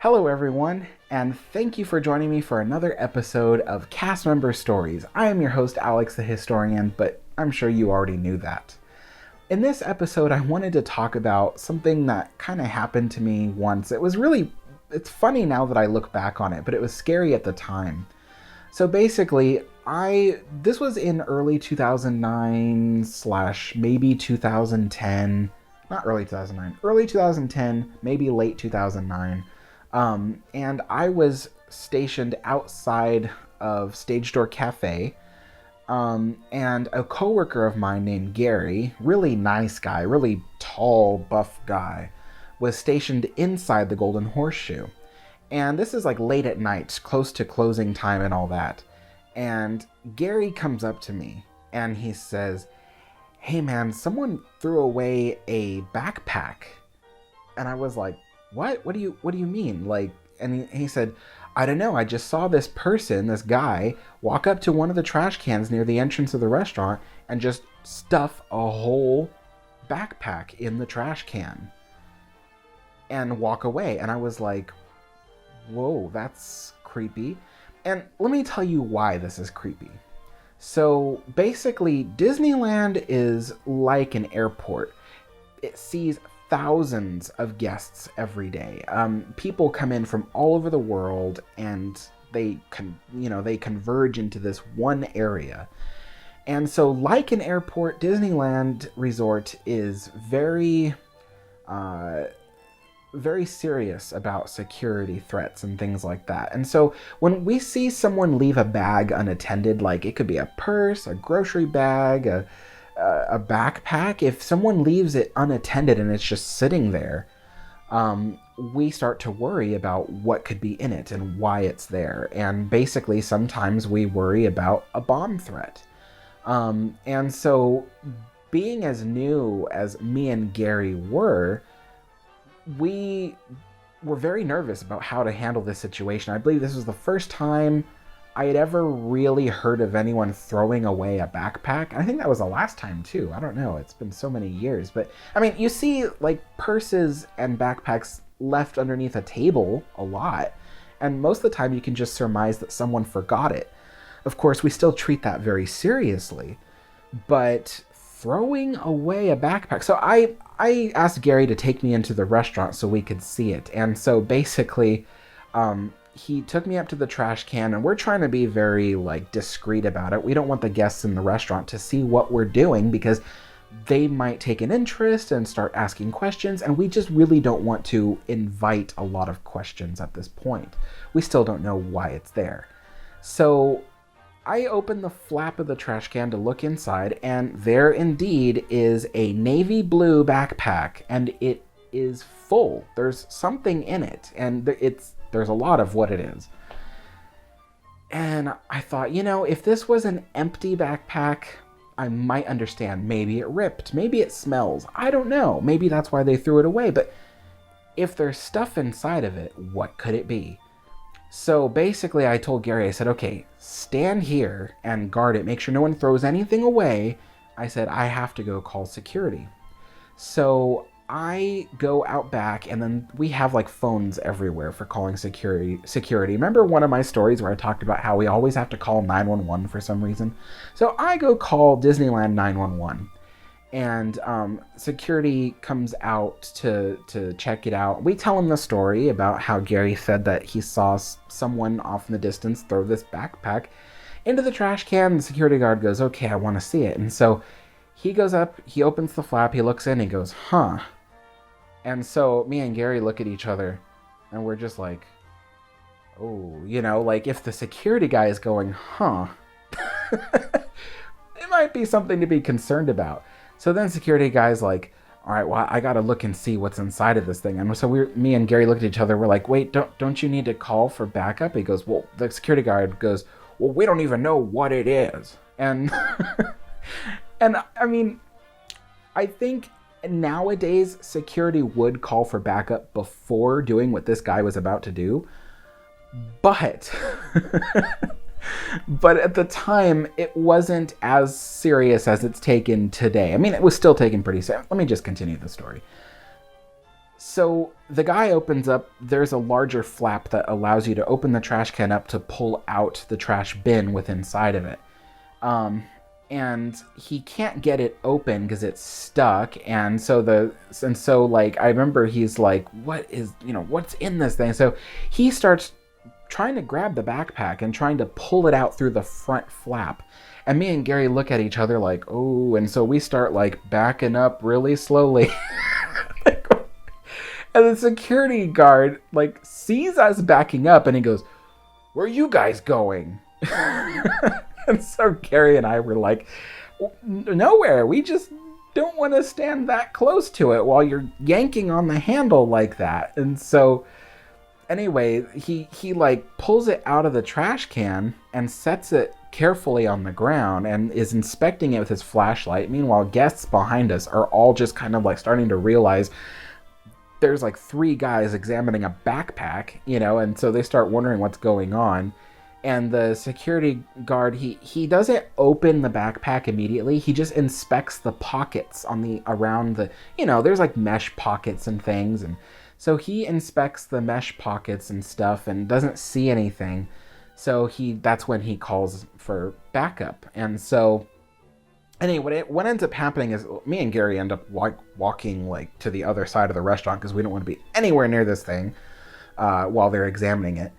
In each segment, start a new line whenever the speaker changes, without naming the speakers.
Hello, everyone, and thank you for joining me for another episode of Cast Member Stories. I am your host, Alex the Historian, but I'm sure you already knew that. In this episode, I wanted to talk about something that kind of happened to me once. It's funny now that I look back on it, but it was scary at the time. So basically, this was in early 2009 slash maybe 2010, not early 2009, early 2010, maybe late 2009. And I was stationed outside of Stage Door Cafe, and a coworker of mine named Gary, really nice guy, really tall, buff guy, was stationed inside the Golden Horseshoe. And this is like late at night, close to closing time and all that. And Gary comes up to me and he says, "Hey man, someone threw away a backpack." And I was like, "What? What do you mean?" And he said, "I don't know. I just saw this guy, walk up to one of the trash cans near the entrance of the restaurant and just stuff a whole backpack in the trash can and walk away." And I was like, "Whoa, that's creepy." And let me tell you why this is creepy. So basically, Disneyland is like an airport. It sees thousands of guests every day. People come in from all over the world, and they converge into this one area. And so, like an airport, Disneyland Resort is very serious about security threats and things like that. And so when we see someone leave a bag unattended, like it could be a purse, a grocery bag, a backpack, if someone leaves it unattended and it's just sitting there, we start to worry about what could be in it and why it's there. And basically, sometimes we worry about a bomb threat. And so, being as new as me and Gary we were very nervous about how to handle this situation. I believe this was the first time I had ever really heard of anyone throwing away a backpack. I think that was the last time too. I don't know. It's been so many years. But I mean, you see like purses and backpacks left underneath a table a lot. And most of the time you can just surmise that someone forgot it. Of course, we still treat that very seriously. But throwing away a backpack. So I asked Gary to take me into the restaurant so we could see it. And so basically, he took me up to the trash can, and we're trying to be very discreet about it. We don't want the guests in the restaurant to see what we're doing because they might take an interest and start asking questions, and we just really don't want to invite a lot of questions at this point. We still don't know why it's there. So I opened the flap of the trash can to look inside, and there indeed is a navy blue backpack, and it is full. There's something in it, and there's a lot of what it is. And I thought, if this was an empty backpack, I might understand. Maybe it ripped. Maybe it smells. I don't know. Maybe that's why they threw it away. But if there's stuff inside of it, what could it be? So basically, I told Gary, I said, "Okay, stand here and guard it. Make sure no one throws anything away." I said, "I have to go call security." So I go out back, and then we have phones everywhere for calling security. Remember one of my stories where I talked about how we always have to call 911 for some reason? So I go call Disneyland 911. And security comes out to check it out. We tell him the story about how Gary said that he saw someone off in the distance throw this backpack into the trash can. The security guard goes, "Okay, I want to see it." And so he goes up, he opens the flap, he looks in, he goes, "Huh." And so me and Gary look at each other, and we're just like, oh, if the security guy is going, "Huh," it might be something to be concerned about. So then security guy's like, "All right, well, I gotta look and see what's inside of this thing." And so me and Gary looked at each other. We're like, "Wait, don't you need to call for backup?" He goes, "Well," the security guard goes, "Well, we don't even know what it is." And and I mean, I think nowadays security would call for backup before doing what this guy was about to do, but But at the time, it wasn't as serious as it's taken today. I mean, it was still taken pretty serious. Let me just continue the story. So the guy opens up, there's a larger flap that allows you to open the trash can up to pull out the trash bin with inside of it. And he can't get it open because it's stuck. And so like, I remember he's like, what's in this thing? So he starts trying to grab the backpack and trying to pull it out through the front flap. And me and Gary look at each other like, oh, and so we start like backing up really slowly. And the security guard like sees us backing up and he goes, "Where are you guys going?" And so Gary and I were like, "Nowhere. We just don't want to stand that close to it while you're yanking on the handle like that." And so anyway, he like pulls it out of the trash can and sets it carefully on the ground and is inspecting it with his flashlight. Meanwhile, guests behind us are all just kind of like starting to realize there's like 3 guys examining a backpack, and so they start wondering what's going on. And the security guard, he doesn't open the backpack immediately. He just inspects the pockets around the, there's like mesh pockets and things. And so he inspects the mesh pockets and stuff and doesn't see anything. So that's when he calls for backup. And so anyway, what ends up happening is me and Gary end up walking like to the other side of the restaurant because we don't want to be anywhere near this thing while they're examining it.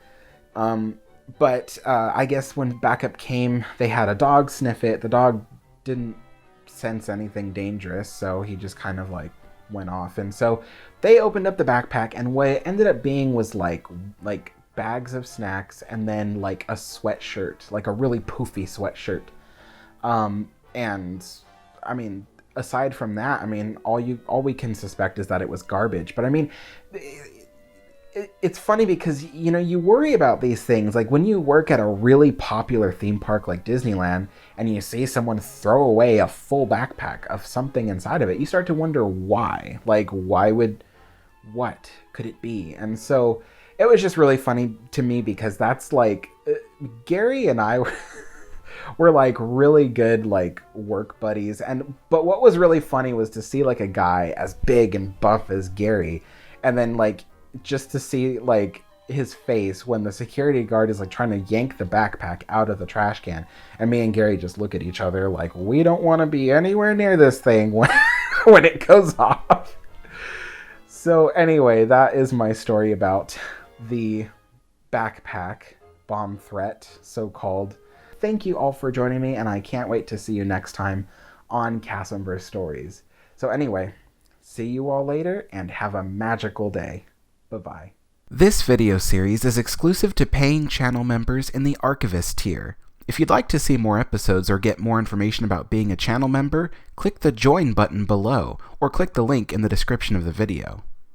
But I guess when backup came, they had a dog sniff it. The dog didn't sense anything dangerous, so he just kind of like went off. And so they opened up the backpack, and what it ended up being was like bags of snacks and then like a sweatshirt, like a really poofy sweatshirt. And I mean, aside from that, I mean, all we can suspect is that it was garbage. But I mean, it's funny because, you worry about these things. Like when you work at a really popular theme park like Disneyland and you see someone throw away a full backpack of something inside of it, you start to wonder why. Like, what could it be? And so it was just really funny to me because that's like, Gary and I were like really good like work buddies. But what was really funny was to see like a guy as big and buff as Gary, and then like just to see like his face when the security guard is like trying to yank the backpack out of the trash can, and me and Gary just look at each other like we don't want to be anywhere near this thing when it goes off. So anyway, that is my story about the backpack bomb threat, so-called. Thank you all for joining me, and I can't wait to see you next time on Cassimber Stories. So anyway, see you all later and have a magical day. Bye-bye. This video series is exclusive to paying channel members in the Archivist tier. If you'd like to see more episodes or get more information about being a channel member, click the Join button below, or click the link in the description of the video.